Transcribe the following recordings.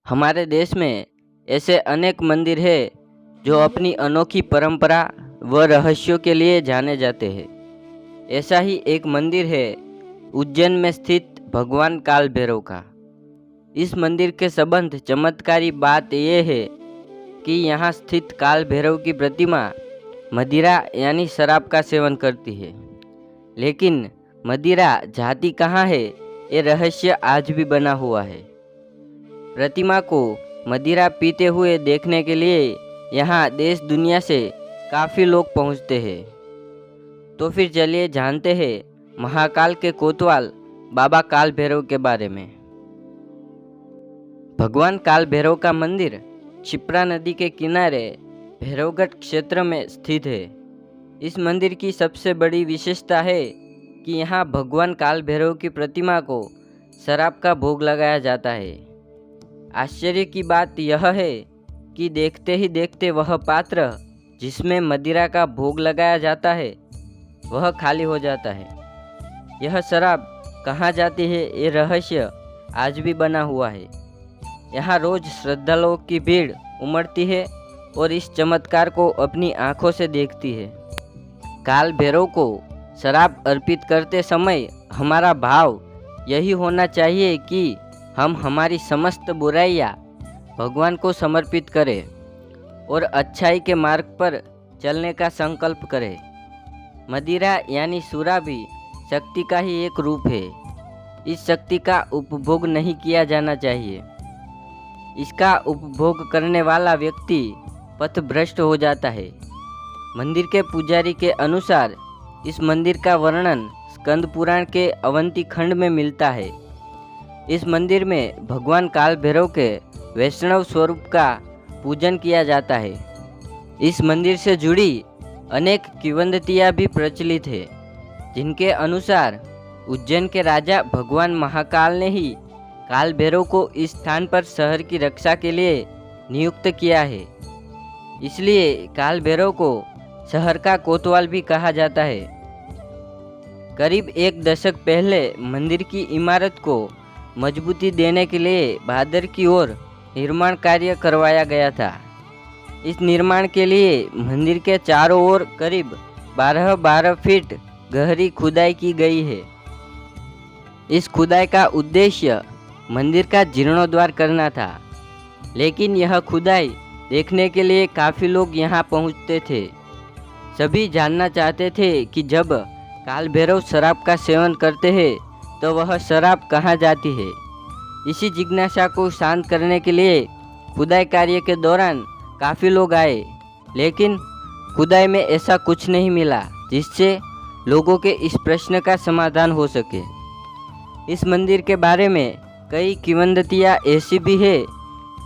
हमारे देश में ऐसे अनेक मंदिर हैं जो अपनी अनोखी परंपरा व रहस्यों के लिए जाने जाते हैं। ऐसा ही एक मंदिर है उज्जैन में स्थित भगवान काल भैरव का। इस मंदिर के संबंध चमत्कारी बात यह है कि यहाँ स्थित काल भैरव की प्रतिमा मदिरा यानी शराब का सेवन करती है, लेकिन मदिरा जाती कहाँ है ये रहस्य आज भी बना हुआ है। प्रतिमा को मदिरा पीते हुए देखने के लिए यहाँ देश दुनिया से काफ़ी लोग पहुँचते हैं। तो फिर चलिए जानते हैं महाकाल के कोतवाल बाबा काल भैरव के बारे में। भगवान काल भैरव का मंदिर क्षिप्रा नदी के किनारे भैरवगढ़ क्षेत्र में स्थित है। इस मंदिर की सबसे बड़ी विशेषता है कि यहाँ भगवान काल भैरव की प्रतिमा को शराब का भोग लगाया जाता है। आश्चर्य की बात यह है कि देखते ही देखते वह पात्र जिसमें मदिरा का भोग लगाया जाता है वह खाली हो जाता है। यह शराब कहाँ जाती है ये रहस्य आज भी बना हुआ है। यहाँ रोज श्रद्धालुओं की भीड़ उमड़ती है और इस चमत्कार को अपनी आंखों से देखती है। काल भैरव को शराब अर्पित करते समय हमारा भाव यही होना चाहिए कि हम हमारी समस्त बुराइयाँ भगवान को समर्पित करें और अच्छाई के मार्ग पर चलने का संकल्प करें। मदिरा यानी सुरा भी शक्ति का ही एक रूप है। इस शक्ति का उपभोग नहीं किया जाना चाहिए। इसका उपभोग करने वाला व्यक्ति पथभ्रष्ट हो जाता है। मंदिर के पुजारी के अनुसार इस मंदिर का वर्णन स्कंद पुराण के अवंती खंड में मिलता है। इस मंदिर में भगवान काल भैरव के वैष्णव स्वरूप का पूजन किया जाता है। इस मंदिर से जुड़ी अनेक किंवदंतियाँ भी प्रचलित है, जिनके अनुसार उज्जैन के राजा भगवान महाकाल ने ही काल भैरव को इस स्थान पर शहर की रक्षा के लिए नियुक्त किया है। इसलिए काल भैरव को शहर का कोतवाल भी कहा जाता है। करीब एक दशक पहले मंदिर की इमारत को मजबूती देने के लिए भादर की ओर निर्माण कार्य करवाया गया था। इस निर्माण के लिए मंदिर के चारों ओर करीब 12 फीट गहरी खुदाई की गई है। इस खुदाई का उद्देश्य मंदिर का जीर्णोद्धार करना था, लेकिन यह खुदाई देखने के लिए काफ़ी लोग यहाँ पहुँचते थे। सभी जानना चाहते थे कि जब काल भैरव शराब का सेवन करते हैं तो वह शराब कहाँ जाती है। इसी जिज्ञासा को शांत करने के लिए खुदाई कार्य के दौरान काफ़ी लोग आए, लेकिन खुदाई में ऐसा कुछ नहीं मिला जिससे लोगों के इस प्रश्न का समाधान हो सके। इस मंदिर के बारे में कई किंवदंतियाँ ऐसी भी है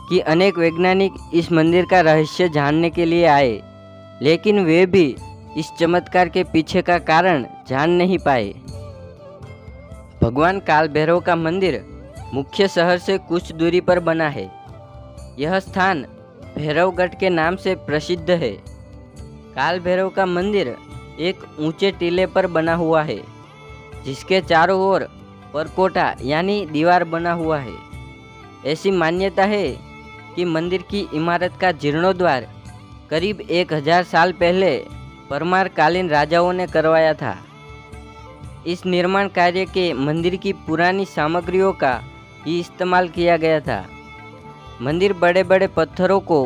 कि अनेक वैज्ञानिक इस मंदिर का रहस्य जानने के लिए आए, लेकिन वे भी इस चमत्कार के पीछे का कारण जान नहीं पाए। भगवान काल भैरव का मंदिर मुख्य शहर से कुछ दूरी पर बना है। यह स्थान भैरवगढ़ के नाम से प्रसिद्ध है। काल भैरव का मंदिर एक ऊंचे टीले पर बना हुआ है, जिसके चारों ओर परकोटा यानी दीवार बना हुआ है। ऐसी मान्यता है कि मंदिर की इमारत का जीर्णोद्धार करीब 1000 साल पहले परमार कालीन राजाओं ने करवाया था। इस निर्माण कार्य के मंदिर की पुरानी सामग्रियों का ही इस्तेमाल किया गया था। मंदिर बड़े बड़े पत्थरों को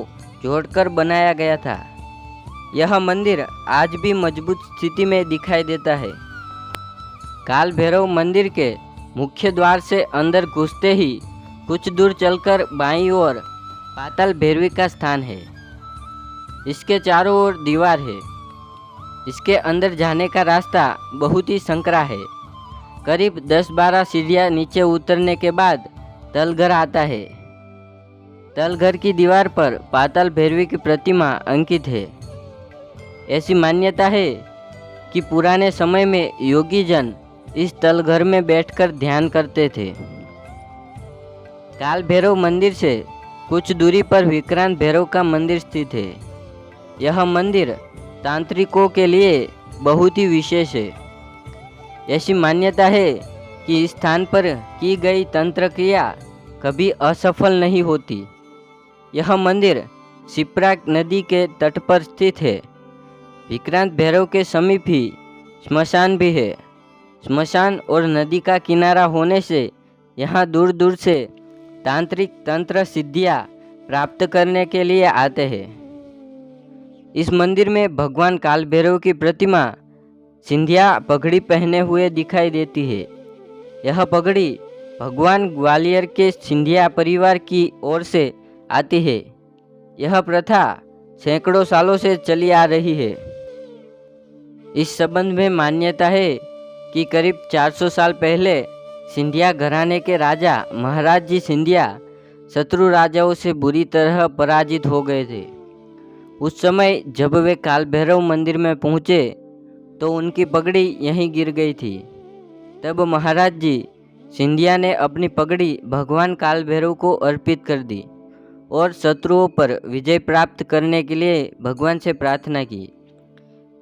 जोड़कर बनाया गया था। यह मंदिर आज भी मजबूत स्थिति में दिखाई देता है। काल भैरव मंदिर के मुख्य द्वार से अंदर घुसते ही कुछ दूर चलकर बाईं ओर पाताल भैरवी का स्थान है। इसके चारों ओर दीवार है। इसके अंदर जाने का रास्ता बहुत ही संकरा है। करीब 10-12 सीढ़ियाँ नीचे उतरने के बाद तलघर आता है। तलघर की दीवार पर पाताल भैरवी की प्रतिमा अंकित है। ऐसी मान्यता है कि पुराने समय में योगी जन इस तलघर में बैठकर ध्यान करते थे। काल भैरव मंदिर से कुछ दूरी पर विक्रांत भैरव का मंदिर स्थित है। यह मंदिर तांत्रिकों के लिए बहुत ही विशेष है। ऐसी मान्यता है कि इस स्थान पर की गई तंत्र क्रिया कभी असफल नहीं होती। यह मंदिर शिप्रा नदी के तट पर स्थित है। विक्रांत भैरव के समीप ही स्मशान भी है। स्मशान और नदी का किनारा होने से यहाँ दूर दूर से तांत्रिक तंत्र सिद्धियाँ प्राप्त करने के लिए आते हैं। इस मंदिर में भगवान काल भैरव की प्रतिमा सिंधिया पगड़ी पहने हुए दिखाई देती है। यह पगड़ी भगवान ग्वालियर के सिंधिया परिवार की ओर से आती है। यह प्रथा सैकड़ों सालों से चली आ रही है। इस संबंध में मान्यता है कि करीब 400 साल पहले सिंधिया घराने के राजा महाराज जी सिंधिया शत्रु राजाओं से बुरी तरह पराजित हो गए थे। उस समय जब वे काल भैरव मंदिर में पहुँचे तो उनकी पगड़ी यहीं गिर गई थी। तब महाराज जी सिंधिया ने अपनी पगड़ी भगवान काल भैरव को अर्पित कर दी और शत्रुओं पर विजय प्राप्त करने के लिए भगवान से प्रार्थना की।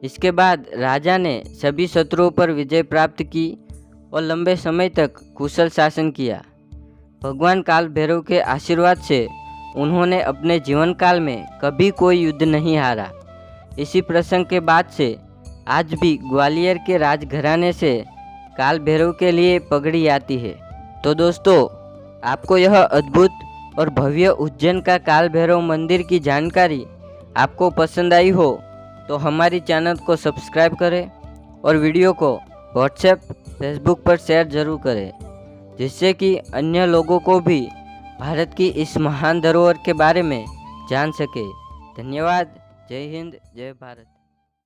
इसके बाद राजा ने सभी शत्रुओं पर विजय प्राप्त की और लंबे समय तक कुशल शासन किया। भगवान काल भैरव के आशीर्वाद से उन्होंने अपने जीवन काल में कभी कोई युद्ध नहीं हारा। इसी प्रसंग के बाद से आज भी ग्वालियर के राजघराने से काल भैरव के लिए पगड़ी आती है। तो दोस्तों, आपको यह अद्भुत और भव्य उज्जैन का काल भैरव मंदिर की जानकारी आपको पसंद आई हो तो हमारी चैनल को सब्सक्राइब करें और वीडियो को व्हाट्सएप फेसबुक पर शेयर ज़रूर करें, जिससे कि अन्य लोगों को भी भारत की इस महान धरोहर के बारे में जान सके। धन्यवाद। जय हिंद, जय भारत।